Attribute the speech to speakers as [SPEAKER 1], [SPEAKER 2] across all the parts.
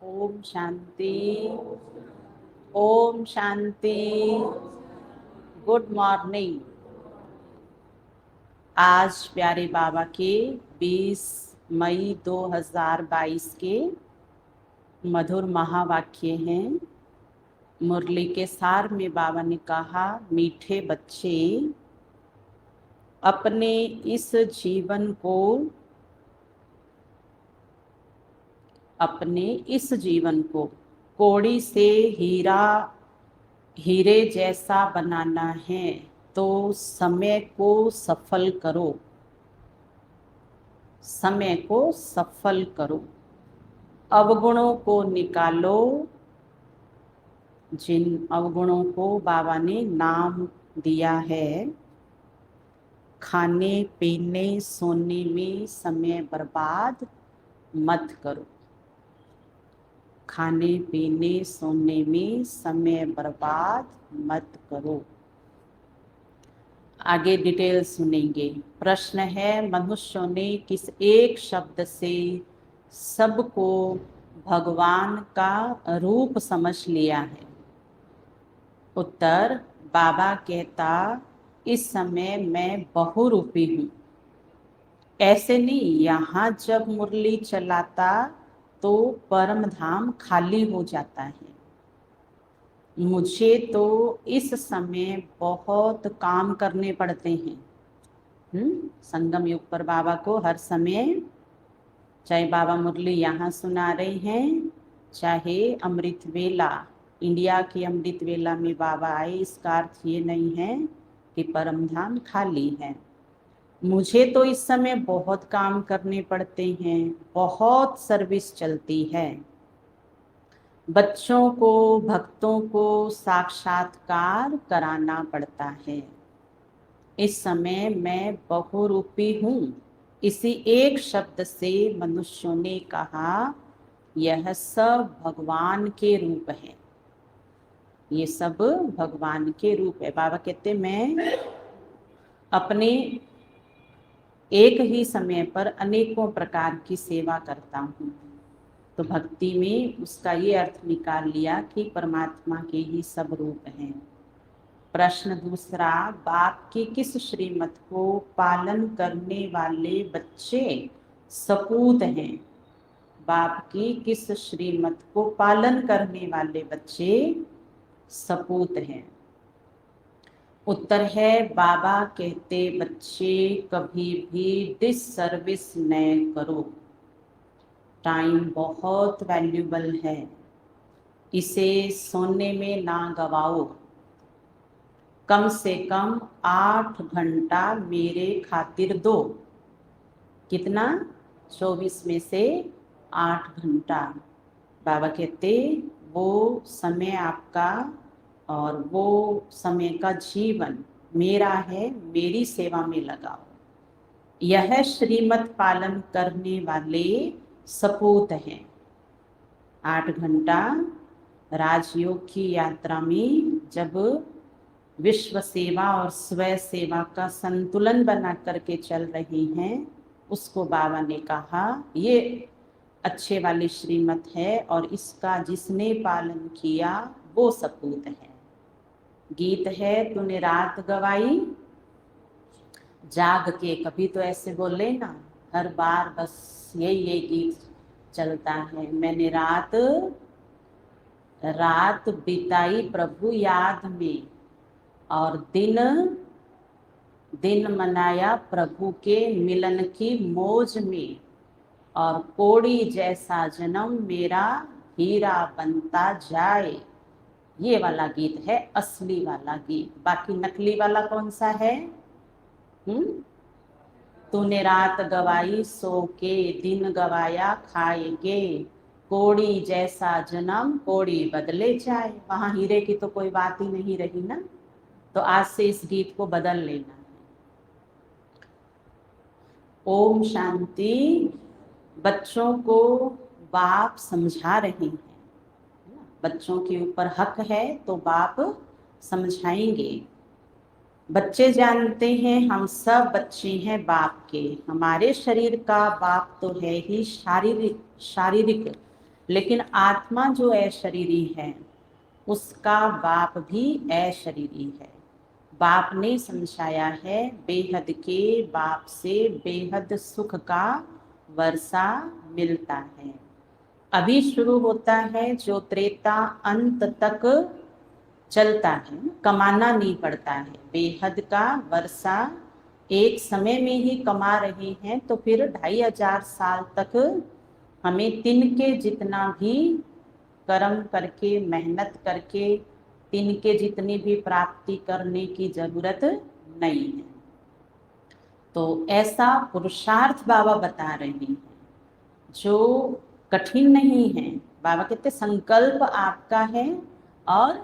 [SPEAKER 1] Om Shanti. Om Shanti. Good morning. आज प्यारे बाबा के 20 मई 2022 के मधुर महावाक्य हैं। मुरली के सार में बाबा ने कहा, मीठे बच्चे, अपने इस जीवन को कौड़ी से हीरे जैसा बनाना है तो समय को सफल करो। समय को सफल करो। अवगुणों को निकालो। जिन अवगुणों को बाबा ने नाम दिया है, खाने पीने सोने में समय बर्बाद मत करो। खाने पीने सोने में समय बर्बाद मत करो। आगे डिटेल सुनेंगे। प्रश्न है, मनुष्यों ने किस एक शब्द से सबको भगवान का रूप समझ लिया है? उत्तर, बाबा कहता, इस समय मैं बहुरूपी हूँ। ऐसे नहीं, यहाँ जब मुरली चलाता तो परम धाम खाली हो जाता है। मुझे तो इस समय बहुत काम करने पड़ते हैं। संगम युग पर बाबा को हर समय, चाहे बाबा मुरली यहाँ सुना रहे हैं, चाहे अमृत वेला, इंडिया की अमृत वेला में बाबा आए, इसका अर्थ ये नहीं है कि परम धाम खाली है। मुझे तो इस समय बहुत काम करने पड़ते हैं, बहुत सर्विस चलती है। बच्चों को, भक्तों को साक्षात्कार कराना पड़ता है। इस समय मैं बहुरूपी हूँ। इसी एक शब्द से मनुष्यों ने कहा, यह सब भगवान के रूप है। ये सब भगवान के रूप है। बाबा कहते, मैं अपने एक ही समय पर अनेकों प्रकार की सेवा करता हूँ। तो भक्ति में उसका ये अर्थ निकाल लिया कि परमात्मा के ही सब रूप हैं। प्रश्न दूसरा, बाप की किस श्रीमत को पालन करने वाले बच्चे सपूत हैं? बाप की किस श्रीमत को पालन करने वाले बच्चे सपूत हैं? उत्तर है, बाबा कहते, बच्चे कभी भी डिससर्विस न करो। टाइम बहुत वैल्यूबल है, इसे सोने में ना गवाओ। कम से कम 8 घंटा मेरे खातिर दो। कितना? 24 में से 8 घंटा। बाबा कहते, वो समय आपका और वो समय का जीवन मेरा है, मेरी सेवा में लगाओ। यह श्रीमत पालन करने वाले सपूत हैं। 8 घंटा राजयोग की यात्रा में जब विश्व सेवा और स्व सेवा का संतुलन बना करके चल रही हैं, उसको बाबा ने कहा, ये अच्छे वाली श्रीमत है और इसका जिसने पालन किया वो सपूत है। गीत है, तूने रात गवाई जाग के। कभी तो ऐसे बोले ना, हर बार बस यही गीत चलता है। मैंने रात बिताई प्रभु याद में और दिन मनाया प्रभु के मिलन की मौज में। और कोड़ी जैसा जन्म मेरा हीरा बनता जाए। ये वाला गीत है असली वाला गीत। बाकी नकली वाला कौन सा है? तूने रात गवाई सो के, दिन गवाया खाएगे, कोड़ी जैसा जन्म कोड़ी बदले जाए। वहां हीरे की तो कोई बात ही नहीं रही ना। तो आज से इस गीत को बदल लेना है। ओम शांति। बच्चों को बाप समझा रहे हैं। बच्चों के ऊपर हक है तो बाप समझाएंगे। बच्चे जानते हैं हम सब बच्चे हैं बाप के। हमारे शरीर का बाप तो है ही शारीरिक, लेकिन आत्मा जो अशरीरी है उसका बाप भी अशरीरी है। बाप ने समझाया है बेहद के बाप से बेहद सुख का वर्षा मिलता है। अभी शुरू होता है जो त्रेता अंत तक चलता है, कमाना नहीं पड़ता है। बेहद का वर्षा एक समय में ही कमा रहे हैं तो फिर 2500 तक हमें तिनके जितना भी कर्म करके मेहनत करके तिनके जितनी भी प्राप्ति करने की जरूरत नहीं है। तो ऐसा पुरुषार्थ बाबा बता रहे हैं जो कठिन नहीं है। बाबा कहते संकल्प आपका है और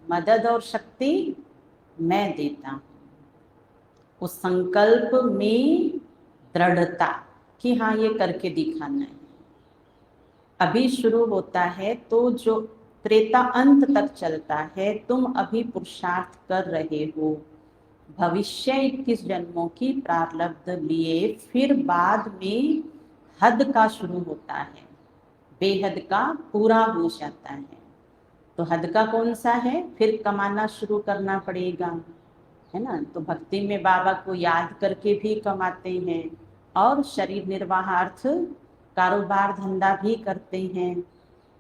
[SPEAKER 1] मदद और शक्ति मैं देता हूँ। उस संकल्प में दृढ़ता कि हाँ ये करके दिखाना है। अभी शुरू होता है तो जो त्रेता अंत तक चलता है, तुम अभी पुरुषार्थ कर रहे हो भविष्य 21 जन्मों की प्रारब्ध लिए, फिर बाद में हद का शुरू होता है, बेहद का पूरा हो जाता है। तो हद का कौन सा है? फिर कमाना शुरू करना पड़ेगा, है ना। तो भक्ति में बाबा को याद करके भी कमाते हैं और शरीर निर्वाहार्थ कारोबार धंधा भी करते हैं,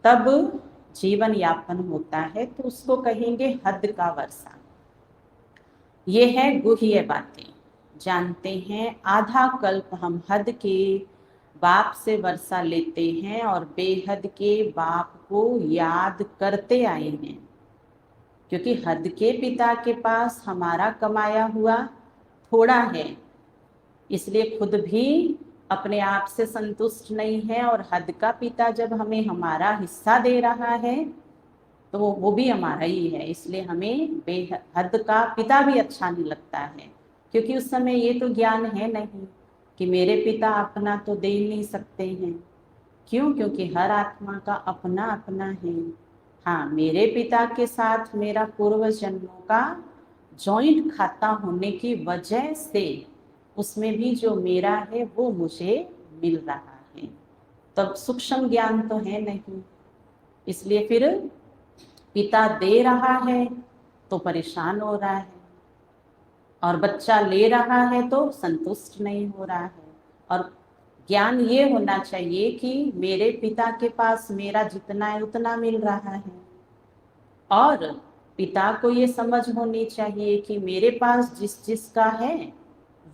[SPEAKER 1] तब जीवन यापन होता है। तो उसको कहेंगे हद का वर्षा। ये है गुह्य बातें, जानते हैं। आधा कल्प हम हद के बाप से वर्षा लेते हैं और बेहद के बाप को याद करते आए हैं, क्योंकि हद के पिता के पास हमारा कमाया हुआ थोड़ा है, इसलिए खुद भी अपने आप से संतुष्ट नहीं है। और हद का पिता जब हमें हमारा हिस्सा दे रहा है तो वो भी हमारा ही है, इसलिए हमें बेहद का पिता भी अच्छा नहीं लगता है। क्योंकि उस समय ये तो ज्ञान है नहीं कि मेरे पिता अपना तो दे ही नहीं सकते हैं। क्यों? क्योंकि हर आत्मा का अपना अपना है। हाँ, मेरे पिता के साथ मेरा पूर्व जन्मों का जॉइंट खाता होने की वजह से उसमें भी जो मेरा है वो मुझे मिल रहा है। तब सूक्ष्म ज्ञान तो है नहीं, इसलिए फिर पिता दे रहा है तो परेशान हो रहा है और बच्चा ले रहा है तो संतुष्ट नहीं हो रहा है। और ज्ञान ये होना चाहिए कि मेरे पिता के पास मेरा जितना है उतना मिल रहा है, और पिता को ये समझ होनी चाहिए कि मेरे पास जिस जिसका है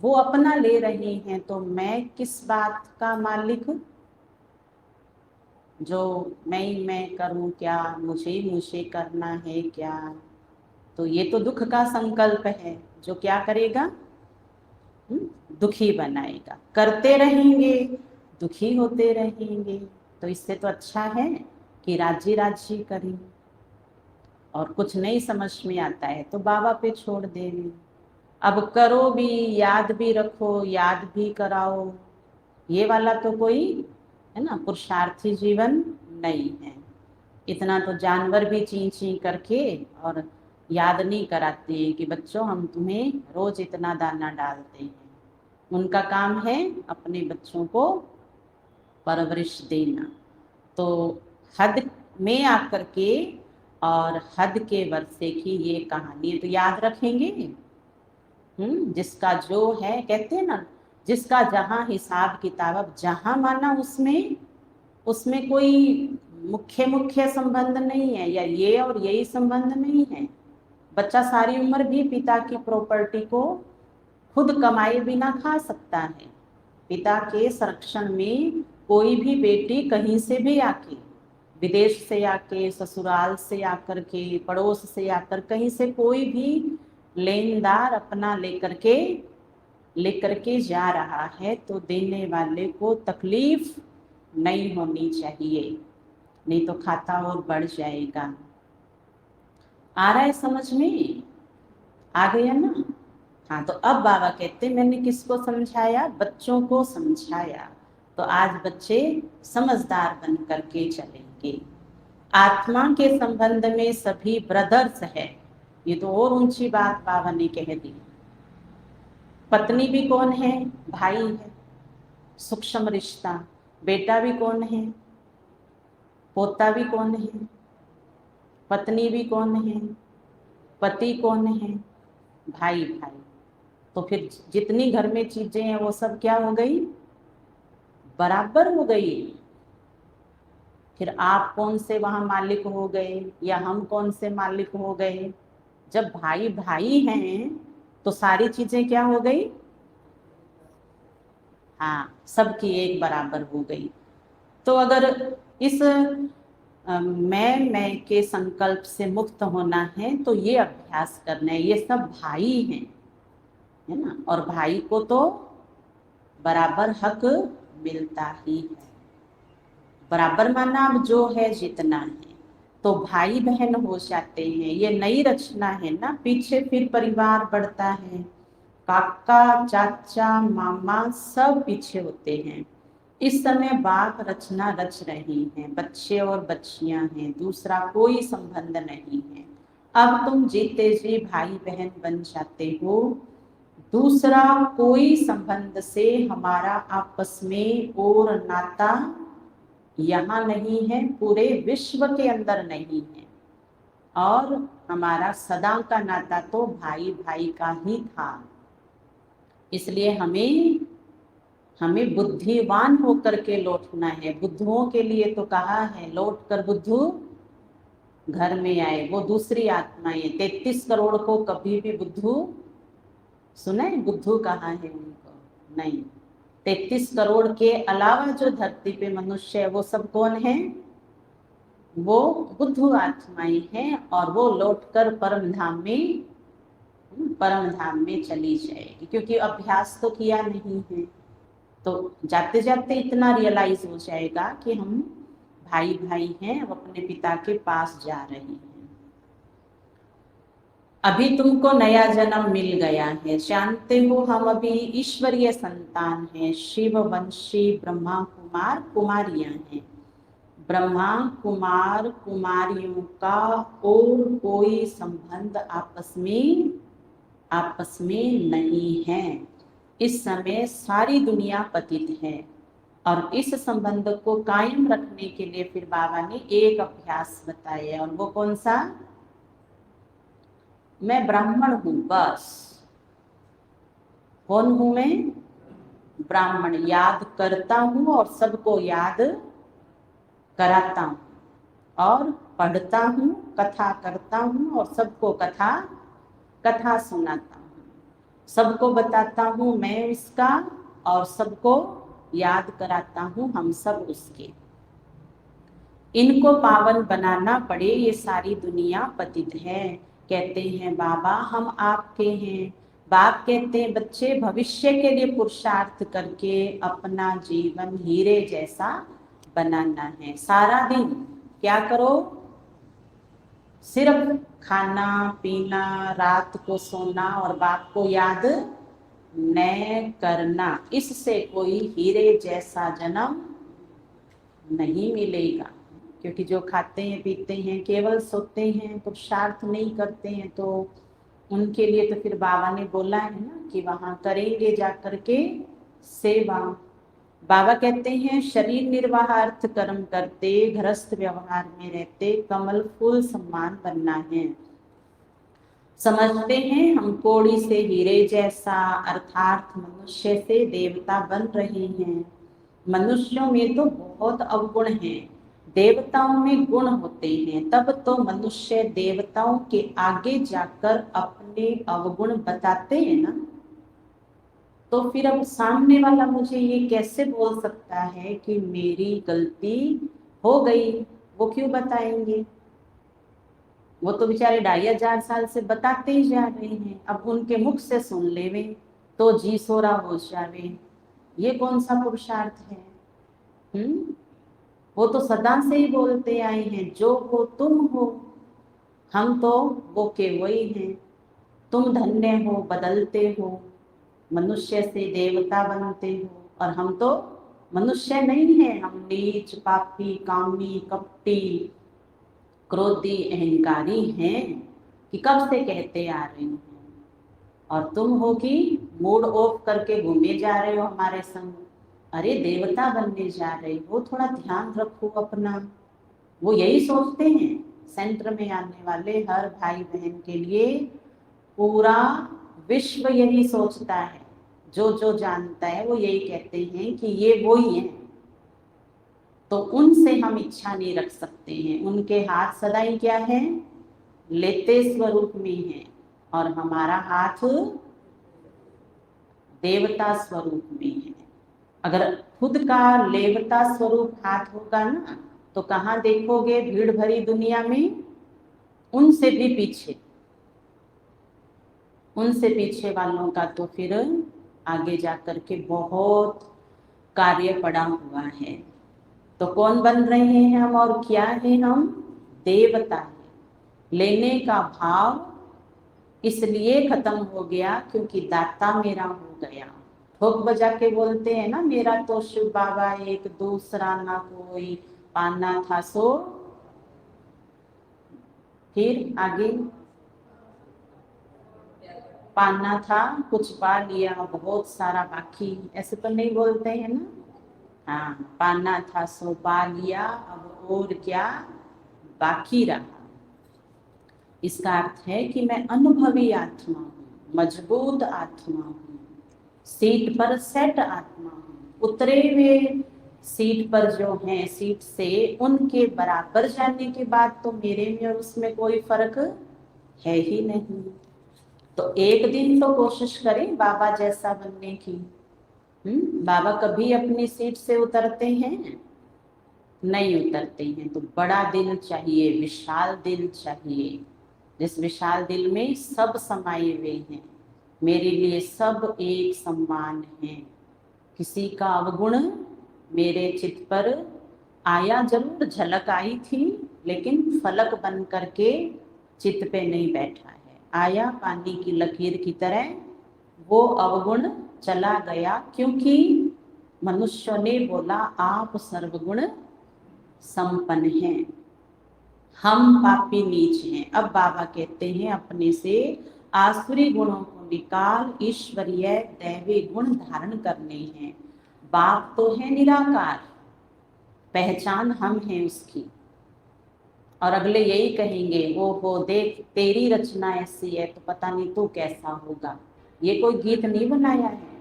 [SPEAKER 1] वो अपना ले रहे हैं, तो मैं किस बात का मालिक हूँ जो मैं करूं क्या, मुझे करना है क्या। तो ये तो दुख का संकल्प है जो क्या करेगा, दुखी बनाएगा। करते रहेंगे दुखी होते रहेंगे। तो इससे तो अच्छा है कि राजी राजी करें। और कुछ नहीं समझ में आता है तो बाबा पे छोड़ दें। अब करो भी, याद भी रखो, याद भी कराओ, ये वाला तो कोई, है ना, पुरुषार्थी जीवन नहीं है। इतना तो जानवर भी ची ची करके और याद नहीं कराते हैं कि बच्चों हम तुम्हें रोज इतना दाना डालते हैं। उनका काम है अपने बच्चों को परवरिश देना। तो हद में आकर के और हद के वर्षे की ये कहानी तो याद रखेंगे। जिसका जो है, कहते हैं ना, जिसका जहाँ हिसाब किताब, अब जहाँ माना उसमें उसमें कोई मुख्य मुख्य संबंध नहीं है, या ये और यही संबंध नहीं है। बच्चा सारी उम्र भी पिता की प्रॉपर्टी को खुद कमाए बिना खा सकता है। पिता के संरक्षण में कोई भी बेटी कहीं से भी आके, विदेश से आके, ससुराल से आकर के, पड़ोस से आकर, कहीं से कोई भी लेनदार अपना लेकर के जा रहा है तो देने वाले को तकलीफ नहीं होनी चाहिए, नहीं तो खाता और बढ़ जाएगा। आ रहा है समझ में? आ गया ना? हाँ, तो अब बाबा कहते मैंने किसको समझाया? बच्चों को समझाया। तो आज बच्चे समझदार बन करके चलेंगे। आत्मा के संबंध में सभी ब्रदर्स है, ये तो और ऊंची बात बाबा ने कह दी। पत्नी भी कौन है? भाई है, सूक्ष्म रिश्ता। बेटा भी कौन है? पोता भी कौन है, पत्नी भी कौन है, पति कौन है, भाई भाई। तो फिर जितनी घर में चीजें हैं वो सब क्या हो गई, बराबर हो गई। फिर आप कौन से वहां मालिक हो गए या हम कौन से मालिक हो गए। जब भाई भाई हैं तो सारी चीजें क्या हो गई, हाँ सबकी एक बराबर हो गई। तो अगर इस मैं के संकल्प से मुक्त होना है तो ये अभ्यास करना है। ये सब भाई हैं, है ना, और भाई को तो बराबर हक मिलता ही है। बराबर माना अब जो है जितना है, तो भाई बहन हो जाते हैं। ये नई रचना है ना, पीछे फिर परिवार बढ़ता है, काका चाचा मामा सब पीछे होते हैं। इस समय बाप रचना रच रही हैं, बच्चे और बच्चियां हैं, दूसरा कोई संबंध नहीं है। अब तुम जीते जी भाई बहन बन जाते हो। दूसरा कोई संबंध से हमारा आपस में और नाता यहाँ नहीं है, पूरे विश्व के अंदर नहीं है। और हमारा सदा का नाता तो भाई भाई का ही था। इसलिए हमें हमें बुद्धिवान होकर के लौटना है। बुद्धुओं के लिए तो कहा है, लौट कर बुद्धू घर में आए। वो दूसरी आत्माएं 33 करोड़ को कभी भी बुद्धू सुने, बुद्धू कहा है उनको नहीं। 33 करोड़ के अलावा जो धरती पे मनुष्य है वो सब कौन है, वो बुद्धू आत्माएं हैं। और वो लौटकर परम धाम में चली जाएगी, क्योंकि अभ्यास तो किया नहीं है। तो जाते जाते इतना रियलाइज हो जाएगा कि हम भाई भाई हैं, अब अपने पिता के पास जा रहे हैं। अभी तुमको नया जन्म मिल गया है, जानते हो हम अभी ईश्वरीय संतान हैं, शिव वंशी ब्रह्मा कुमार कुमारियां हैं। ब्रह्मा कुमार कुमारियों का और कोई संबंध आपस में नहीं है। इस समय सारी दुनिया पतित है, और इस संबंध को कायम रखने के लिए फिर बाबा ने एक अभ्यास बताया, और वो कौन सा, मैं ब्राह्मण हूं बस। कौन हूं मैं, ब्राह्मण। याद करता हूं और सबको याद कराता हूं, और पढ़ता हूं, कथा करता हूं, और सबको कथा सुनाता हूं। सबको बताता हूं मैं इसका, और सबको याद कराता हूं हम सब उसके। इनको पावन बनाना पड़े, ये सारी दुनिया पतित है। कहते हैं बाबा हम आपके हैं। बाप कहते हैं बच्चे भविष्य के लिए पुरुषार्थ करके अपना जीवन हीरे जैसा बनाना है। सारा दिन क्या करो, सिर्फ खाना पीना, रात को सोना और बाप को याद न करना। इससे कोई हीरे जैसा जन्म नहीं मिलेगा। क्योंकि जो खाते हैं पीते हैं, केवल सोते हैं, पुरुषार्थ नहीं करते हैं, तो उनके लिए तो फिर बाबा ने बोला है ना कि वहां करेंगे जाकर के सेवा। बाबा कहते हैं शरीर निर्वाहार्थ कर्म करते, गृहस्थ व्यवहार में रहते, कमल फूल सम्मान बनना है। समझते हैं हम कोड़ी से हीरे जैसा, अर्थात मनुष्य से देवता बन रहे हैं। मनुष्यों में तो बहुत अवगुण हैं, देवताओं में गुण होते हैं। तब तो मनुष्य देवताओं के आगे जाकर अपने अवगुण बताते हैं ना। तो फिर अब सामने वाला मुझे ये कैसे बोल सकता है कि मेरी गलती हो गई, वो क्यों बताएंगे। वो तो बेचारे 2500 साल से बताते ही जा रहे हैं, अब उनके मुख से सुन लेवे तो जी सोरा हो जावे। ये कौन सा पुरुषार्थ है। वो तो सदा से ही बोलते आए हैं, जो हो तुम हो, हम तो वो के वही हैं। तुम धन्य हो, बदलते हो, मनुष्य से देवता बनते हो, और हम तो मनुष्य नहीं है। हम नीच पापी कामी कपटी क्रोधी अहंकारी हैं कि कब से कहते आ रहे हैं। और तुम हो कि मूड ऑफ करके घूमे जा रहे हो हमारे संग। अरे देवता बनने जा रहे हो, थोड़ा ध्यान रखो अपना। वो यही सोचते हैं। सेंटर में आने वाले हर भाई बहन के लिए पूरा विश्व यही सोचता है, जो जो जानता है वो यही कहते हैं कि ये वो ही है। तो उनसे हम इच्छा नहीं रख सकते हैं। उनके हाथ सदा ही क्या है, लेते स्वरूप में है, और हमारा हाथ देवता स्वरूप में है। अगर खुद का लेवता स्वरूप हाथ होगा ना, तो कहाँ देखोगे भीड़ भरी दुनिया में, उनसे भी पीछे, उनसे पीछे वालों का तो फिर आगे जाकर के बहुत कार्य पड़ा हुआ है। तो कौन बन रहे हैं हम और क्या है हम, देवता है। लेने का भाव इसलिए खत्म हो गया क्योंकि दाता मेरा हो गया। ठोक बजा के बोलते हैं ना, मेरा तो शिव बाबा एक दूसरा ना कोई, पाना था सो, फिर आगे पाना था कुछ पा लिया बहुत सारा बाकी, ऐसे तो नहीं बोलते हैं ना। हाँ, पाना था सो पा लिया, अब और क्या बाकी रहा। इसका अर्थ है कि मैं अनुभवी आत्मा हूँ, मजबूत आत्मा हूँ, सीट पर सेट आत्मा हूँ। उतरे हुए सीट पर जो हैं, सीट से उनके बराबर जाने के बाद तो मेरे में और उसमें कोई फर्क है ही नहीं। तो एक दिन तो कोशिश करें बाबा जैसा बनने की। बाबा कभी अपनी सीट से उतरते हैं, नहीं उतरते हैं। तो बड़ा दिल चाहिए, विशाल दिल चाहिए, जिस विशाल दिल में सब समाये हुए हैं। मेरे लिए सब एक समान है, किसी का अवगुण मेरे चित्त पर आया जरूर, झलक आई थी, लेकिन फलक बन करके चित्त पे नहीं बैठा है। आया पानी की लकीर की तरह, वो अवगुण चला गया, क्योंकि मनुष्य ने बोला आप सर्वगुण संपन्न हैं, हम पापी नीच हैं। अब बाबा कहते हैं अपने से आसुरी गुणों को निकाल, ईश्वरीय दैवी गुण धारण करने हैं। बाप तो है निराकार, पहचान हम हैं उसकी। और अगले यही कहेंगे, वो हो देख तेरी रचना ऐसी है तो पता नहीं तू कैसा होगा। ये कोई गीत नहीं बनाया है।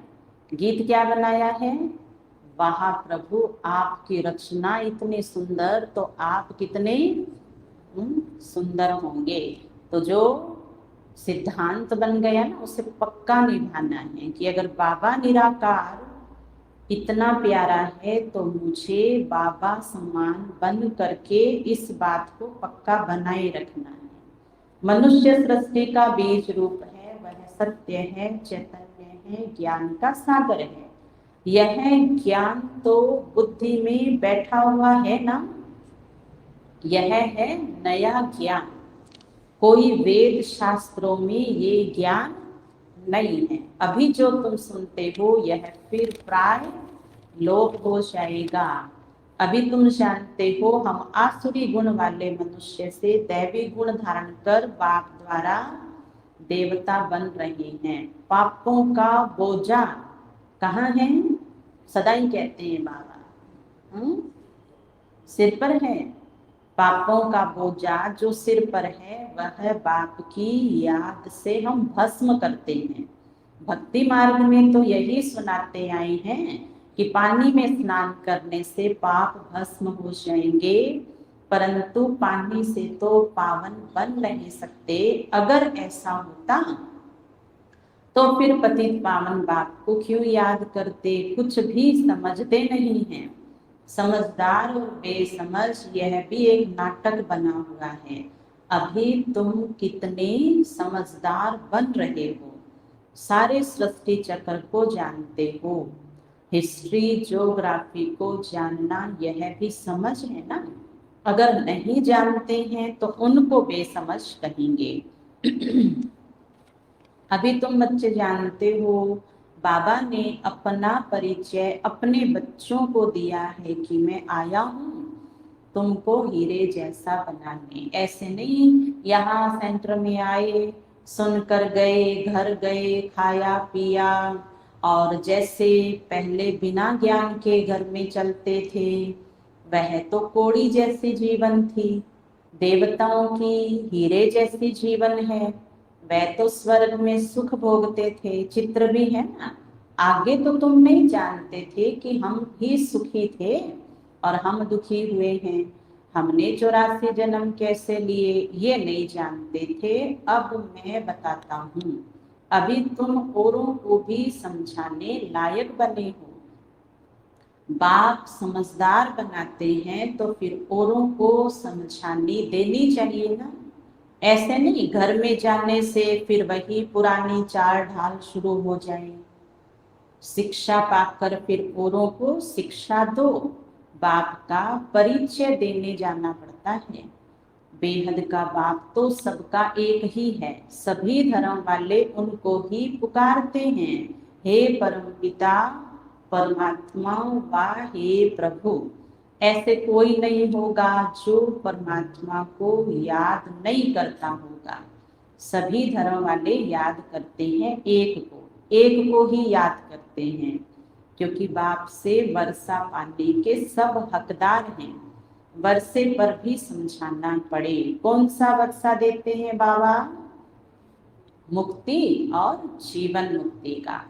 [SPEAKER 1] गीत क्या बनाया है, वाह प्रभु आपकी रचना इतनी सुंदर, तो आप कितने सुंदर होंगे। तो जो सिद्धांत बन गया ना, उसे पक्का निभाना है कि अगर बाबा निराकार इतना प्यारा है तो मुझे बाबा समान बन करके इस बात को पक्का बनाए रखना है। मनुष्य सृष्टि का बीज रूप है, वह सत्य है, चैतन्य है, ज्ञान का सागर है। यह ज्ञान तो बुद्धि में बैठा हुआ है ना, यह है नया ज्ञान। कोई वेद शास्त्रों में ये ज्ञान नहीं है। अभी जो तुम सुनते हो यह फिर प्राय लोप हो जाएगा। अभी तुम जानते हो हम आसुरी गुण वाले मनुष्य से दैवी गुण धारण कर बाप द्वारा देवता बन रहे हैं। पापों का बोझा कहाँ है, सदा ही कहते हैं बाबा, सिर पर है। पापों का बोझा जो सिर पर है वह बाप की याद से हम भस्म करते हैं। भक्ति मार्ग में तो यही सुनाते आए हैं कि पानी में स्नान करने से पाप भस्म हो जाएंगे, परंतु पानी से तो पावन बन नहीं सकते। अगर ऐसा होता तो फिर पतित पावन बाप को क्यों याद करते, कुछ भी समझते नहीं हैं। समझदार और बेसमझ, यह भी एक नाटक बना हुआ है। अभी तुम कितने समझदार बन रहे हो, सारे सृष्टि चक्र को जानते हो, हिस्ट्री ज्योग्राफी को जानना यह भी समझ है ना। अगर नहीं जानते हैं तो उनको बेसमझ कहेंगे। अभी तुम बच्चे जानते हो, बाबा ने अपना परिचय अपने बच्चों को दिया है कि मैं आया हूँ तुमको हीरे जैसा बनाने। ऐसे नहीं यहाँ सेंटर में आए, सुनकर गए, घर गए, खाया पिया, और जैसे पहले बिना ज्ञान के घर में चलते थे वह तो कोड़ी जैसी जीवन थी, देवताओं की हीरे जैसी जीवन है। वह तो स्वर्ग में सुख भोगते थे, चित्र भी है ना। आगे तो तुम नहीं जानते थे कि हम ही सुखी थे और हम दुखी हुए हैं। हमने 84 जन्म कैसे लिए ये नहीं जानते थे, अब मैं बताता हूँ। अभी तुम औरों को भी समझाने लायक बने हो। बाप समझदार बनाते हैं तो फिर औरों को समझानी देनी चाहिए ना। ऐसे नहीं घर में जाने से फिर वही पुरानी चाल ढाल शुरू हो जाए। शिक्षा पाकर फिर औरों को शिक्षा दो। बाप का परिचय देने जाना पड़ता है। बेहद का बाप तो सबका एक ही है, सभी धर्म वाले उनको ही पुकारते हैं, हे परम पिता परमात्मा व हे प्रभु। ऐसे कोई नहीं होगा जो परमात्मा को याद नहीं करता होगा। सभी धर्म वाले याद करते हैं एक को ही याद करते हैं, क्योंकि बाप से वर्षा पाने के सब हकदार हैं। वर्षे पर भी समझाना पड़े। कौन सा वर्षा देते हैं बाबा? मुक्ति और जीवन मुक्ति का।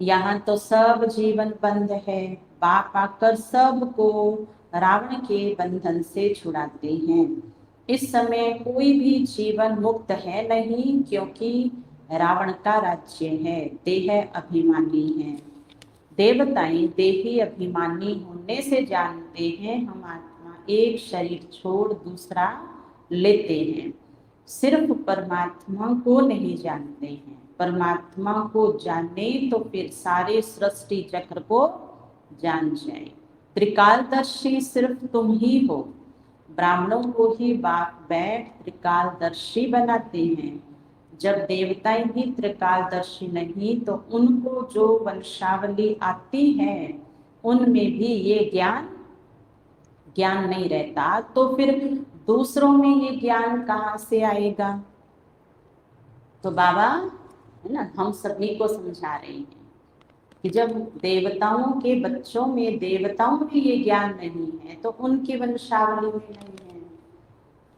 [SPEAKER 1] यहाँ तो सब जीवन बंद है। बाप आकर सबको रावण के बंधन से छुड़ाते हैं। इस समय कोई भी जीवन मुक्त है नहीं, क्योंकि रावण का राज्य है, देह अभिमानी है। देवताएं देही अभिमानी होने से जानते हैं हम आत्मा एक शरीर छोड़ दूसरा लेते हैं। सिर्फ परमात्मा को नहीं जानते हैं। परमात्मा को जाने तो फिर सारे सृष्टि चक्र को जान जाए। त्रिकालदर्शी सिर्फ तुम ही हो। ब्राह्मणों को ही बाप बैठ त्रिकालदर्शी बनाते हैं। जब देवताएं भी त्रिकालदर्शी नहीं तो उनको जो वंशावली आती है उनमें भी ये ज्ञान नहीं रहता, तो फिर दूसरों में ये ज्ञान कहाँ से आएगा? तो बाबा है ना, हम सभी को समझा रहे हैं कि जब देवताओं के बच्चों में देवताओं में ये ज्ञान नहीं है तो उनकी वंशावली में नहीं है।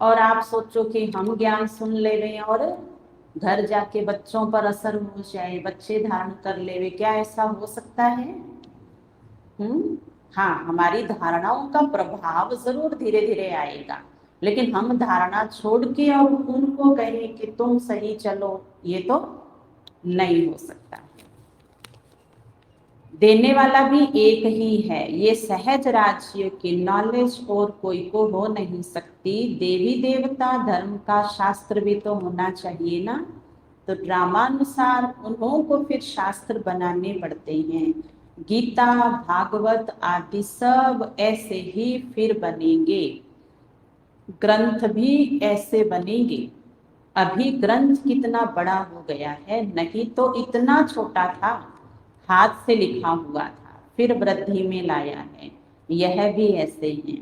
[SPEAKER 1] और आप सोचो कि हम ज्ञान सुन ले रहे हैं और घर जाके बच्चों पर असर हो जाए, बच्चे धारण कर ले, क्या ऐसा हो सकता है? हाँ, हमारी धारणाओं का प्रभाव जरूर धीरे धीरे आएगा, लेकिन हम धारणा छोड़ के और उनको कहें कि तुम सही चलो, ये तो नहीं हो सकता। देने वाला भी एक ही है। ये सहज राज्य की नॉलेज और कोई को हो नहीं सकती। देवी देवता धर्म का शास्त्र भी तो होना चाहिए ना। तो ड्रामानुसार उन्हों को फिर शास्त्र बनाने पड़ते हैं। गीता भागवत आदि सब ऐसे ही फिर बनेंगे, ग्रंथ भी ऐसे बनेंगे। अभी ग्रंथ कितना बड़ा हो गया है, नहीं तो इतना छोटा था, हाथ से लिखा हुआ था, फिर वृद्धि में लाया है। यह भी ऐसे हैं।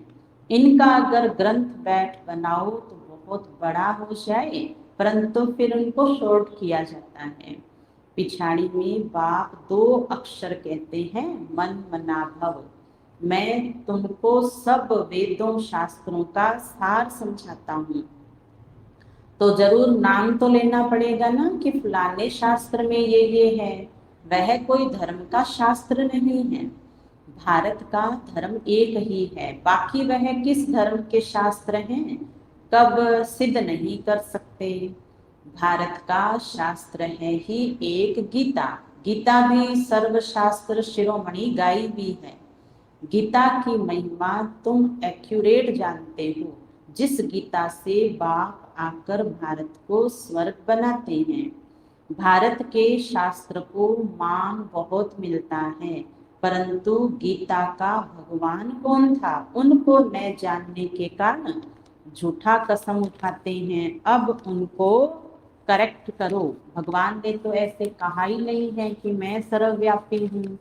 [SPEAKER 1] इनका अगर ग्रंथ बैठ बनाओ तो बहुत बड़ा हो जाए, परंतु फिर उनको शॉर्ट किया जाता है। पिछाड़ी में बाप 2 अक्षर कहते हैं, मन मना भव। मैं तुमको सब वेदों शास्त्रों का सार समझाता हूँ, तो जरूर नाम तो लेना पड़ेगा ना कि फलाने शास्त्र में ये है। वह कोई धर्म का शास्त्र नहीं है। भारत का धर्म एक ही है, बाकी वह किस धर्म के शास्त्र हैं कब सिद्ध नहीं कर सकते। भारत का शास्त्र है ही एक गीता। गीता भी सर्वशास्त्र शिरोमणि गाई भी है। गीता की महिमा तुम एक्यूरेट जानते हो, जिस गीता से बाप आकर भारत को स्वर्ग बनाते हैं। भारत के शास्त्र को मान बहुत मिलता है, परंतु गीता का भगवान कौन था उनको न जानने के कारण झूठा कसम उठाते हैं। अब उनको करेक्ट करो। भगवान ने तो ऐसे कहा ही नहीं है कि मैं सर्वव्यापी हूँ।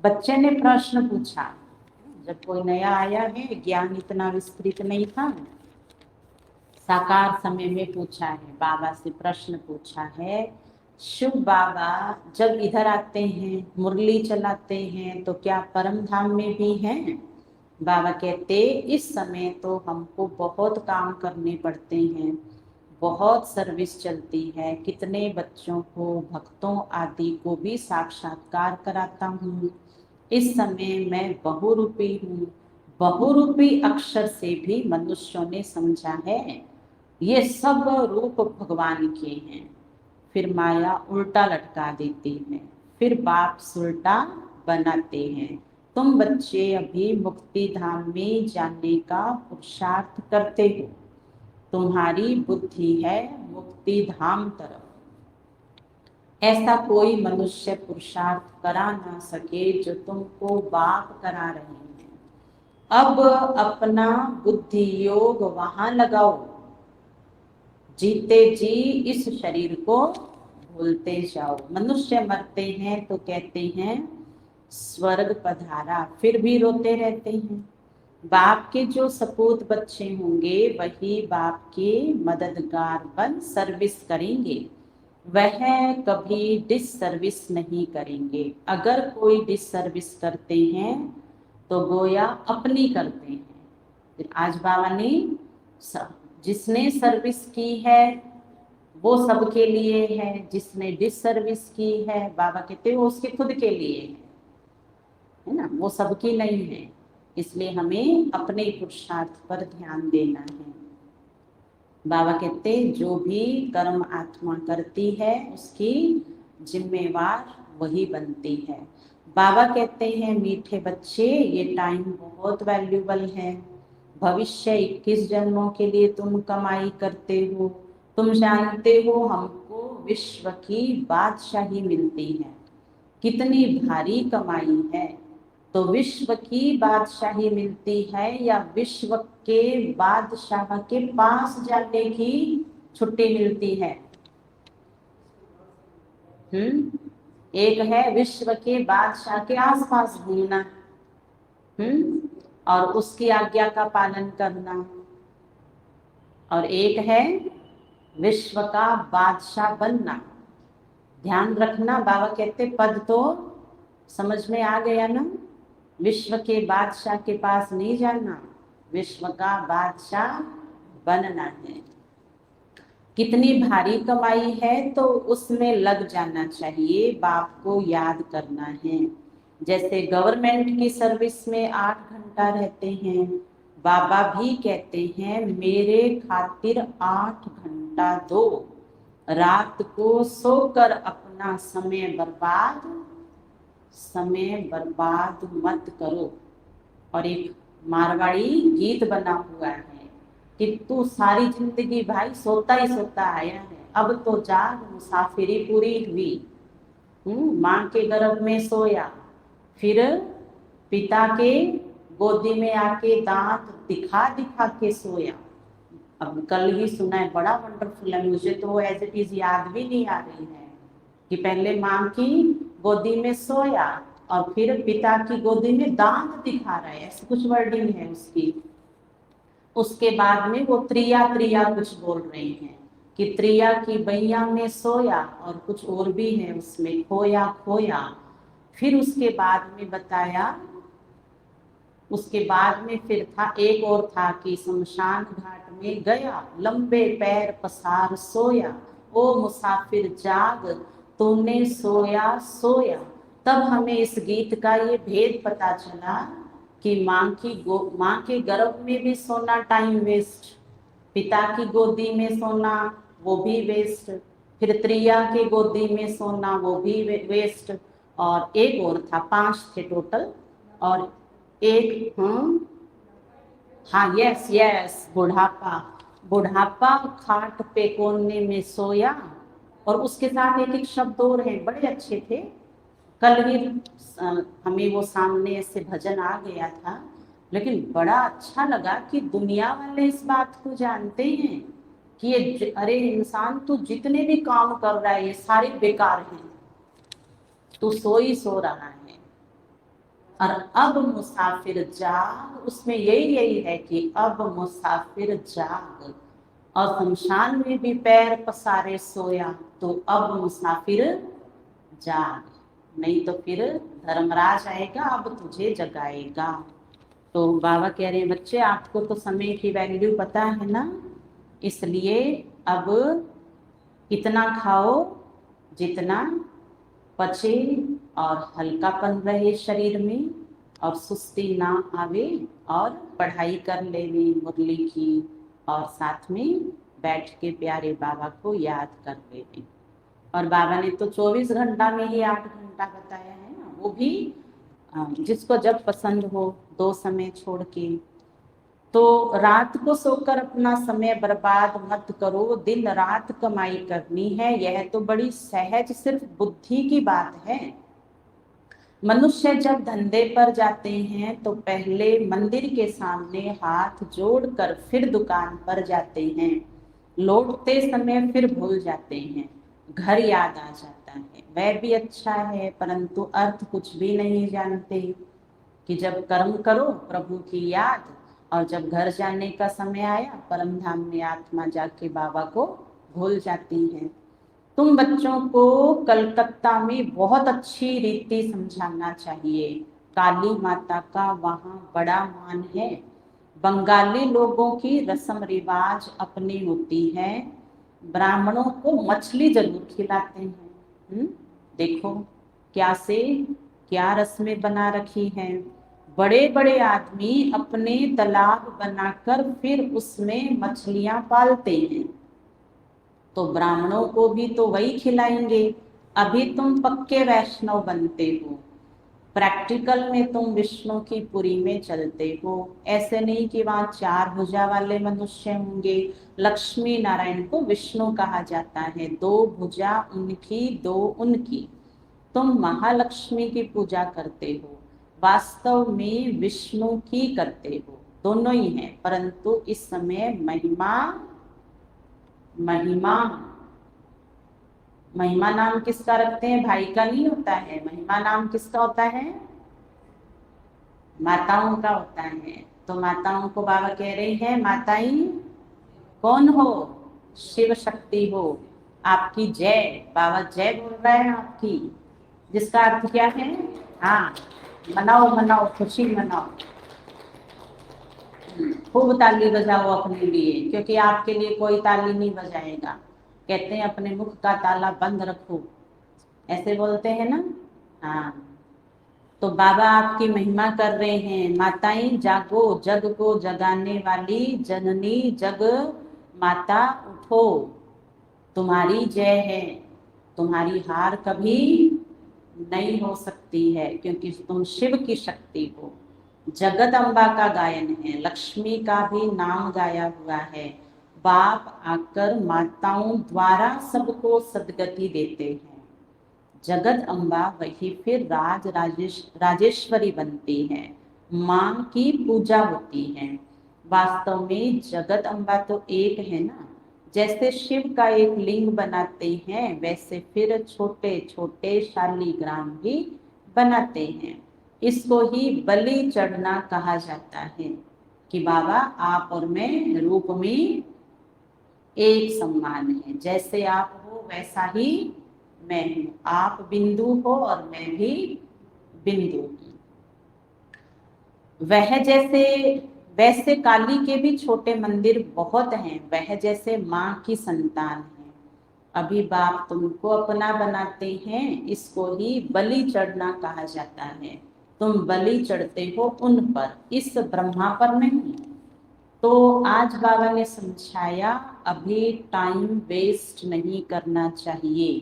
[SPEAKER 1] बच्चे ने प्रश्न पूछा, जब कोई नया आया है, ज्ञान इतना विस्तृत नहीं था, साकार समय में पूछा है, बाबा से प्रश्न पूछा है, शिव बाबा जब इधर आते हैं मुरली चलाते हैं तो क्या परम धाम में भी हैं? बाबा कहते इस समय तो हमको बहुत काम करने पड़ते हैं, बहुत सर्विस चलती है, कितने बच्चों को, भक्तों आदि को भी साक्षात्कार कराता हूँ। इस समय मैं बहुरूपी हूँ। बहुरूपी अक्षर से भी मनुष्यों ने समझा है ये सब रूप भगवान के हैं। फिर माया उल्टा लटका देती है, फिर बाप सुलटा बनाते हैं। तुम बच्चे अभी मुक्ति धाम में जाने का पुरुषार्थ करते हो, तुम्हारी बुद्धि है मुक्ति धाम तरफ। ऐसा कोई मनुष्य पुरुषार्थ करा ना सके जो तुमको बाप करा रहे हैं। अब अपना बुद्धि योग वहां लगाओ, जीते जी इस शरीर को भूलते जाओ। मनुष्य मरते हैं तो कहते हैं स्वर्ग पधारा, फिर भी रोते रहते हैं। बाप के जो सपूत बच्चे होंगे वही बाप के मददगार बन सर्विस करेंगे, वह कभी डिस सर्विस नहीं करेंगे। अगर कोई डिस सर्विस करते हैं तो गोया अपनी करते हैं। फिर आज बाबा ने जिसने सर्विस की है वो सबके लिए है, जिसने डिस सर्विस की है बाबा कहते हैं वो उसके खुद के लिए है ना, वो सबकी नहीं है। इसलिए हमें अपने पुरुषार्थ पर ध्यान देना है। बाबा कहते जो भी कर्म आत्मा करती है उसकी जिम्मेवार वही बनती है। बाबा कहते हैं मीठे बच्चे ये टाइम बहुत वैल्यूबल है, भविष्य 21 जन्मों के लिए तुम कमाई करते हो। तुम जानते हो हमको विश्व की बादशाही मिलती है, कितनी भारी कमाई है। तो विश्व की बादशाही मिलती है या विश्व के बादशाह के पास जाने की छुट्टी मिलती है? एक है विश्व के बादशाह के आसपास घूमना, और उसकी आज्ञा का पालन करना, और एक है विश्व का बादशाह बनना। ध्यान रखना, बाबा कहते पद तो समझ में आ गया ना, विश्व के बादशाह के पास नहीं जाना, विश्व का बादशाह बनना है। कितनी भारी कमाई है तो उसमें लग जाना चाहिए, बाप को याद करना है। जैसे गवर्नमेंट की सर्विस में 8 घंटा रहते हैं, बाबा भी कहते हैं मेरे खातिर 8 घंटा दो, रात को सोकर अपना समय बर्बाद मत करो। और एक मारवाड़ी गीत बना हुआ है कि तू सारी जिंदगी भाई सोता ही सोता आया है, अब तो जाग मुसाफिरी पूरी हुई। माँ के गर्भ में सोया, फिर पिता के गोदी में आके दांत दिखा दिखा के सोया। अब कल ही सुना है, बड़ा वंडरफुल है, मुझे तो एज इट इज याद भी नहीं आ रही है कि पहले माँ की गोदी में सोया और फिर पिता की गोदी में दांत दिखा रहा है, ऐसी कुछ वर्डिंग है उसकी। उसके बाद में वो त्रिया त्रिया कुछ बोल रहे हैं कि त्रिया की बैया में सोया, और कुछ और भी है उसमें, खोया खोया। फिर उसके बाद में बताया, उसके बाद में फिर था एक और था कि शमशान घाट में गया, लंबे पैर पसार सोया, ओ मुसाफिर जाग तूने सोया सोया। तब हमें इस गीत का ये भेद पता चला कि माँ के गर्भ में भी सोना टाइम वेस्ट, पिता की गोदी में सोना वो भी वेस्ट, फिर त्रिया के गोदी में सोना वो भी वेस्ट, और एक और था, 5 थे टोटल। और एक हाँ यस यस, बुढ़ापा, बुढ़ापा खाट पे कोने में सोया। और उसके साथ एक एक शब्द और है, बड़े अच्छे थे। कल ही हमें वो सामने ऐसे भजन आ गया था, लेकिन बड़ा अच्छा लगा कि दुनिया वाले इस बात को जानते हैं कि ये अरे इंसान तू जितने भी काम कर रहा है ये सारे बेकार हैं, तू सो ही सो रहा है। और अब मुसाफिर जाग, उसमें यही है कि अब मुसाफिर जाग, और शमशान में भी पैर पसारे सोया, तो अब मुसाफिर जाग, नहीं तो फिर धर्मराज आएगा अब तुझे जगाएगा। तो बाबा कह रहे हैं बच्चे आपको तो समय की वैल्यू पता है ना, इसलिए अब इतना खाओ जितना पचे और हल्कापन रहे शरीर में और सुस्ती ना आवे, और पढ़ाई कर लेवे मुरली की, और साथ में बैठ के प्यारे बाबा को याद कर लेवे। और बाबा ने तो 24 घंटा में ही 8 घंटा बताया है ना, वो भी जिसको जब पसंद हो 2 समय छोड़ के। तो रात को सोकर अपना समय बर्बाद मत करो, दिन रात कमाई करनी है, यह तो बड़ी सहज सिर्फ बुद्धि की बात है। मनुष्य जब धंधे पर जाते हैं तो पहले मंदिर के सामने हाथ जोड़कर फिर दुकान पर जाते हैं, लौटते समय फिर भूल जाते हैं, घर याद आ जाता है, वह भी अच्छा है, परंतु अर्थ कुछ भी नहीं जानते कि जब कर्म करो प्रभु की याद, और जब घर जाने का समय आया परम धाम में आत्मा जाके बाबा को भूल जाती है। तुम बच्चों को कलकत्ता में बहुत अच्छी रीति समझाना चाहिए, काली माता का वहाँ बड़ा मान है। बंगाली लोगों की रस्म रिवाज अपनी होती है, ब्राह्मणों को मछली जरूर खिलाते हैं। देखो क्या से क्या रस्में बना रखी हैं। बड़े बड़े आदमी अपने तालाब बनाकर फिर उसमें मछलियां पालते हैं, तो ब्राह्मणों को भी तो वही खिलाएंगे। अभी तुम पक्के वैष्णव बनते हो, प्रैक्टिकल में तुम विष्णु की पुरी में चलते हो। ऐसे नहीं कि वहां 4 भुजा वाले मनुष्य होंगे। लक्ष्मी नारायण को विष्णु कहा जाता है, 2 भुजा उनकी 2 उनकी। तुम महालक्ष्मी की पूजा करते हो, वास्तव में विष्णु की करते हो, दोनों ही हैं, परंतु इस समय महिमा महिमा महिमा नाम किसका रखते हैं? भाई का नहीं होता है, महिमा नाम किसका होता है? माताओं का होता है। तो माताओं को बाबा कह रहे हैं माताएं कौन हो? शिव शक्ति हो। आपकी जय, बाबा जय बोल रहे हैं आपकी, जिसका अर्थ क्या है? हाँ, मनाओ मनाओ, खुशी मनाओ, खूब ताली बजाओ अपने लिए, क्योंकि आपके लिए कोई ताली नहीं बजाएगा। कहते हैं अपने मुख का ताला बंद रखो, ऐसे बोलते हैं ना। हाँ, तो बाबा आपकी महिमा कर रहे हैं। माताएं जागो, जग को जगाने वाली जननी जग माता उठो, तुम्हारी जय है, तुम्हारी हार कभी नहीं हो सकती है, क्योंकि तुम शिव की शक्ति हो। जगत अम्बा का गायन है, लक्ष्मी का भी नाम गाया हुआ है। बाप आकर माताओं द्वारा सबको सदगति देते हैं। जगत अम्बा वही फिर राजेश्वरी बनती है, माँ की पूजा होती है। वास्तव में जगत अम्बा तो एक है ना। जैसे शिव का एक लिंग बनाते हैं, वैसे फिर छोटे छोटे शालीग्राम भी बनाते हैं। इसको ही बलि चढ़ना कहा जाता है कि बाबा आप और मैं रूप में एक समान है, जैसे आप हो वैसा ही मैं हूँ, आप बिंदु हो और मैं भी बिंदु हूँ। वह जैसे वैसे काली के भी छोटे मंदिर बहुत हैं, वह जैसे माँ की संतान है। अभी बाप तुमको अपना बनाते हैं, इसको ही बलि चढ़ना कहा जाता है। तुम बलि चढ़ते हो उन पर, इस ब्रह्मा पर नहीं। तो आज बाबा ने समझाया अभी टाइम वेस्ट नहीं करना चाहिए,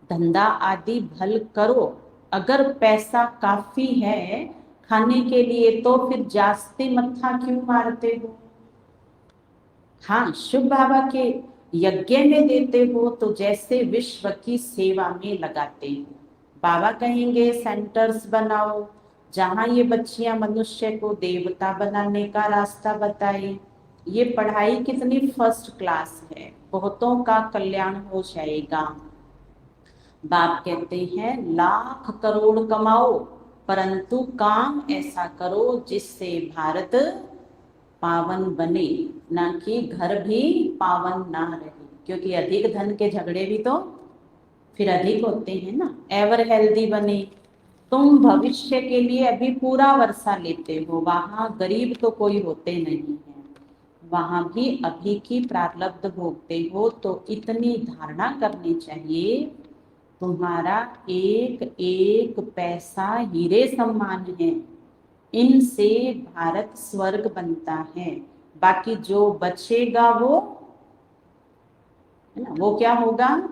[SPEAKER 1] धंधा आदि भल करो। अगर पैसा काफी है खाने के लिए तो फिर जास्ती मत्था क्यों मारते हो? हाँ, शिव बाबा के यज्ञ में देते हो तो जैसे विश्व की सेवा में लगाते हो। बाबा कहेंगे सेंटर्स बनाओ, जहाँ ये बच्चियां मनुष्य को देवता बनाने का रास्ता बताए। ये पढ़ाई कितनी फर्स्ट क्लास है, बहुतों का कल्याण हो जाएगा। बाप कहते हैं लाख करोड़ कमाओ, परंतु काम ऐसा करो जिससे भारत पावन बने, ना कि घर भी पावन ना रहे, क्योंकि अधिक धन के झगड़े भी तो फिर अधिक होते हैं ना। एवर हेल्दी बने, तुम भविष्य के लिए अभी पूरा वर्षा लेते हो, वहां गरीब तो कोई होते नहीं है, वहां भी अभी की प्रारब्ध भोगते हो। तो इतनी धारणा करनी चाहिए, तुम्हारा एक एक पैसा हीरे समान है, इनसे भारत स्वर्ग बनता है। बाकी जो बचेगा वो, है ना, वो क्या होगा,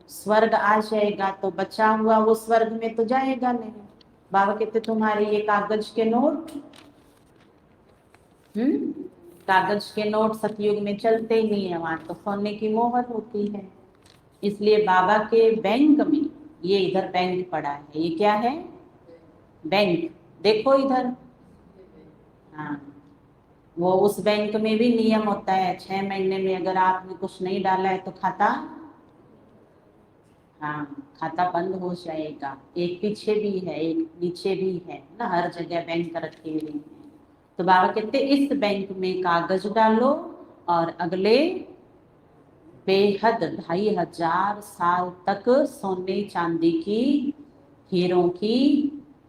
[SPEAKER 1] स्वर्ग आ जाएगा। तो बचा हुआ वो स्वर्ग में तो जाएगा नहीं। बाबा कहते तुम्हारे ये कागज के नोट, कागज के नोट सतयुग में चलते ही नहीं है, वहां तो सोने की मोहर होती है। इसलिए बाबा के बैंक में, ये इधर बैंक पड़ा है, ये क्या है, बैंक, देखो इधर। हाँ, वो उस बैंक में भी नियम होता है, 6 महीने में अगर आपने कुछ नहीं डाला है तो खाता, हाँ, खाता बंद हो जाएगा। एक पीछे भी है, एक नीचे भी है ना, हर जगह बैंक रखे हुए हैं। तो बाबा कहते इस बैंक में कागज डालो और अगले बेहद 2500 तक सोने चांदी की, हीरों की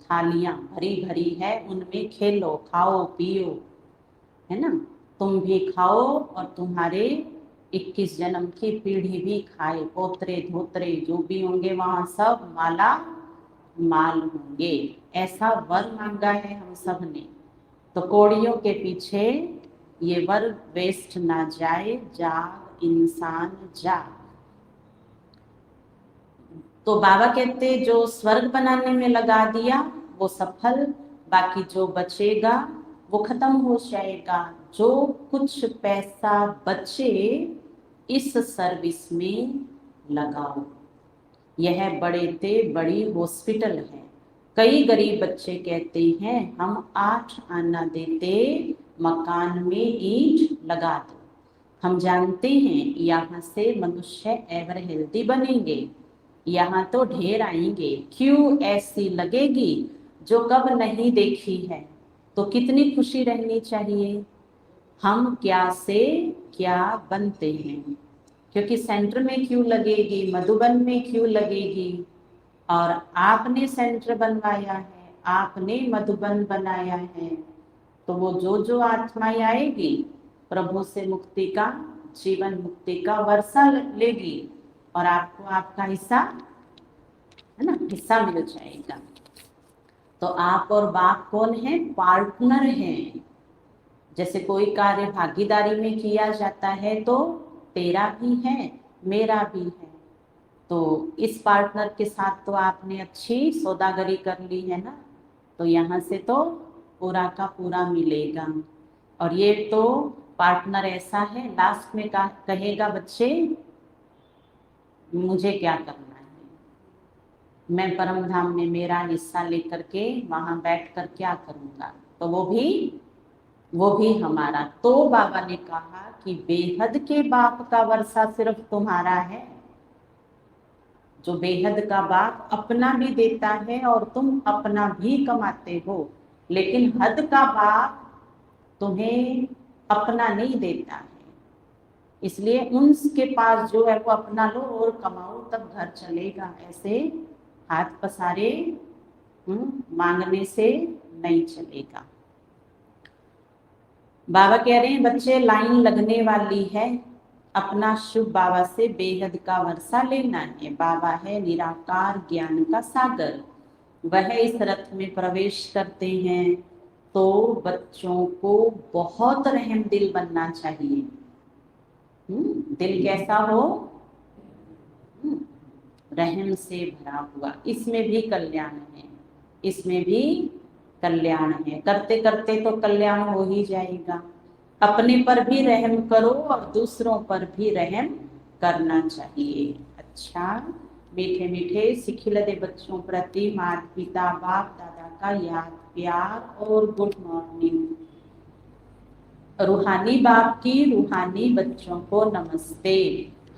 [SPEAKER 1] थालियां भरी भरी है, उनमें खेलो, खाओ पियो, है ना। तुम भी खाओ और तुम्हारे 21 जन्म की पीढ़ी भी खाए, पोतरे धोतरे जो भी होंगे वहां सब माला माल होंगे। ऐसा वर मांगा है हम सब ने। तो कौड़ियों के पीछे ये वर वेस्ट ना जाए, जाग इंसान जाग। तो बाबा कहते जो स्वर्ग बनाने में लगा दिया वो सफल, बाकी जो बचेगा वो खत्म हो जाएगा। जो कुछ पैसा बचे इस सर्विस में लगाओ। यह बड़े ते बड़ी हॉस्पिटल है। कई गरीब बच्चे कहते हैं हम 8 आना देते मकान में ईंट लगा दो। हम जानते हैं यहाँ से मनुष्य एवर हेल्दी बनेंगे, यहाँ तो ढेर आएंगे, क्यों ऐसी लगेगी जो कब नहीं देखी है। तो कितनी खुशी रहनी चाहिए, हम क्या से क्या बनते हैं। क्योंकि सेंटर में क्यों लगेगी, मधुबन में क्यों लगेगी, और आपने सेंटर बनवाया है, आपने मधुबन बनाया है। तो वो जो जो आत्माएं आएगी प्रभु से मुक्ति का, जीवन मुक्ति का वर्षा लेगी और आपको आपका हिस्सा, है ना, हिस्सा मिल जाएगा। तो आप और बाप कौन है, पार्टनर हैं। जैसे कोई कार्य भागीदारी में किया जाता है तो तेरा भी है मेरा भी है। तो इस पार्टनर के साथ तो आपने अच्छी सौदागरी कर ली है ना, तो यहाँ से तो पूरा का पूरा मिलेगा। और ये तो पार्टनर ऐसा है, लास्ट में कहेगा बच्चे मुझे क्या करना है, मैं परम धाम में मेरा हिस्सा लेकर के वहां बैठ कर क्या करूंगा। तो वो भी हमारा। तो बाबा ने कहा कि बेहद के बाप का वर्षा सिर्फ तुम्हारा है, जो बेहद का बाप अपना भी देता है और तुम अपना भी कमाते हो, लेकिन हद का बाप तुम्हें अपना नहीं देता है। इसलिए उनके पास जो है वो अपना लो और कमाओ तब घर चलेगा। ऐसे हाथ पसारे मांगने से नहीं चलेगा। बाबा कह रहे हैं बच्चे लाइन लगने वाली है, अपना शुभ बाबा से बेहद का वर्षा लेना है। बाबा है निराकार ज्ञान का सागर, वह इस रथ में प्रवेश करते हैं। तो बच्चों को बहुत रहम दिल बनना चाहिए। दिल कैसा हो, रहम से भरा हुआ। इसमें भी कल्याण है, इसमें भी कल्याण है। करते करते तो कल्याण हो ही जाएगा। अपने पर भी रहम करो और दूसरों पर भी रहम करना चाहिए। अच्छा, मीठे मीठे सिखिलते बच्चों प्रति माता पिता बाप दादा का याद प्यार और गुड मॉर्निंग। रूहानी बाप की रूहानी बच्चों को नमस्ते।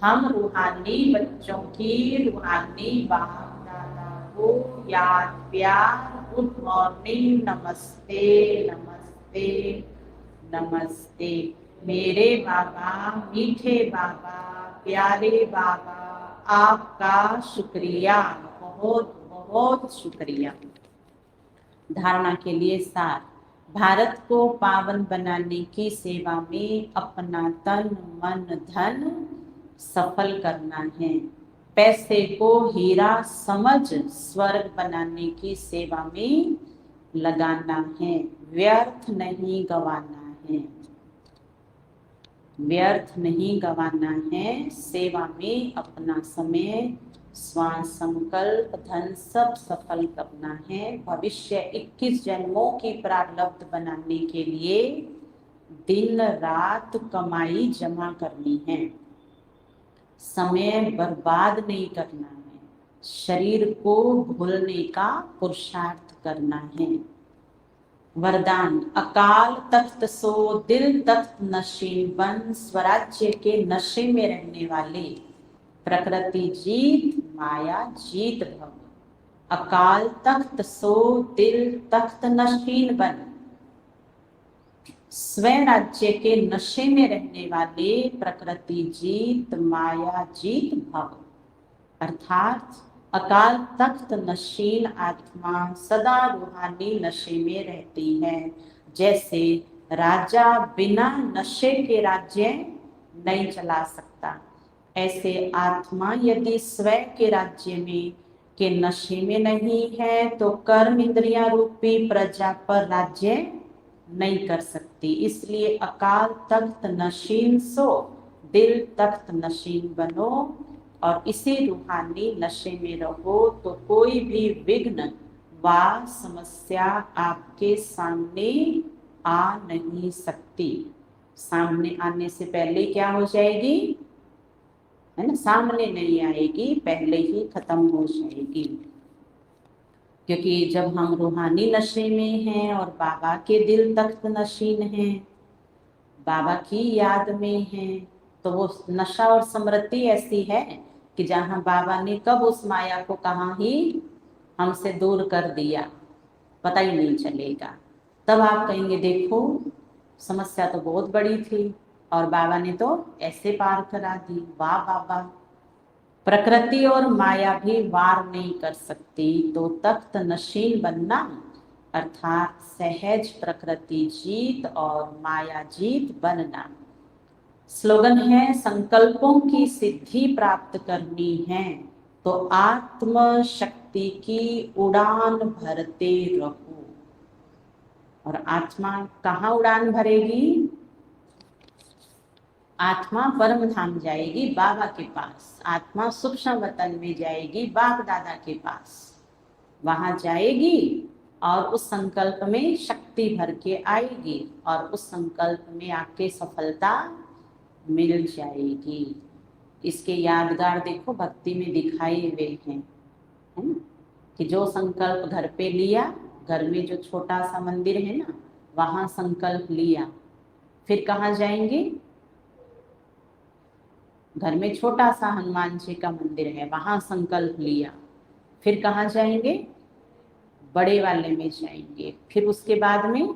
[SPEAKER 1] हम रूहानी बच्चों की रूहानी बाप दादा को याद प्यार गुड मॉर्निंग नमस्ते नमस्ते नमस्ते। मेरे बाबा मीठे बाबा प्यारे बाबा, आपका शुक्रिया, बहुत बहुत शुक्रिया। धारणा के लिए सार। भारत को पावन बनाने की सेवा में अपना तन मन धन सफल करना है। पैसे को हीरा समझ स्वर्ग बनाने की सेवा में लगाना है। व्यर्थ नहीं गंवाना है, व्यर्थ नहीं गंवाना है। सेवा में अपना समय स्वान संकल्प धन सब सफल करना है। भविष्य 21 जन्मों की प्रारब्ध बनाने के लिए दिन रात कमाई जमा करनी है। समय बर्बाद नहीं करना है। शरीर को भूलने का पुरुषार्थ करना है। वरदान। अकाल तख्त सो दिल तख्त नशीन बन, स्वराज्य के नशे में रहने वाले प्रकृति जीत माया जीत भव। अकाल तख्त सो दिल तख्त नशीन बन, स्वयं राज्य के नशे में रहने वाले प्रकृति जीत माया जीत भव। अर्थात अकाल तख्त नशीन आत्मा सदा रूहानी नशे में रहती है। जैसे राजा बिना नशे के राज्य नहीं चला सकता, ऐसे आत्मा यदि स्वयं के राज्य में के नशे में नहीं है तो कर्म इंद्रिया रूपी प्रजा पर राज्य नहीं कर सकती। इसलिए अकाल तख्त नशीन सो दिल तख्त नशीन बनो और इसी रूहानी नशे में रहो तो कोई भी विघ्न व समस्या आपके सामने आ नहीं सकती। सामने आने से पहले क्या हो जाएगी, है ना, सामने नहीं आएगी, पहले ही खत्म हो जाएगी। क्योंकि जब हम रूहानी नशे में हैं और बाबा के दिल तख्त नशीन हैं, बाबा की याद में हैं, तो वो नशा और स्मृति ऐसी है कि जहाँ बाबा ने कब उस माया को कहाँ ही हमसे दूर कर दिया पता ही नहीं चलेगा। तब आप कहेंगे देखो समस्या तो बहुत बड़ी थी और बाबा ने तो ऐसे पार करा दी। वाह बाबा, प्रकृति और माया भी वार नहीं कर सकती। तो तख्त नशीन बनना अर्थात सहज प्रकृति जीत और माया जीत बनना। स्लोगन है संकल्पों की सिद्धि प्राप्त करनी है तो आत्म शक्ति की उड़ान भरते रहो। और आत्मा कहाँ उड़ान भरेगी? आत्मा परम धाम जाएगी, बाबा के पास। आत्मा सूक्ष्म वतन में जाएगी, बाप दादा के पास। वहां जाएगी और उस संकल्प में शक्ति भर के आएगी और उस संकल्प में आके सफलता मिल जाएगी। इसके यादगार देखो भक्ति में दिखाए हुए हैं, है ना, कि जो संकल्प घर पे लिया, घर में जो छोटा सा मंदिर है ना, वहां संकल्प लिया, फिर कहाँ जाएंगे? घर में छोटा सा हनुमान जी का मंदिर है, वहां संकल्प लिया, फिर कहाँ जाएंगे? बड़े वाले में जाएंगे, फिर उसके बाद में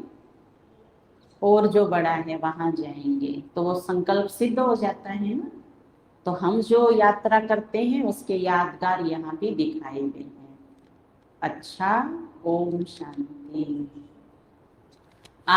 [SPEAKER 1] और जो बड़ा है वहां जाएंगे, तो वो संकल्प सिद्ध हो जाता है ना। तो हम जो यात्रा करते हैं उसके यादगार यहाँ भी दिखाए हुए हैं। अच्छा, ओम शांति। आज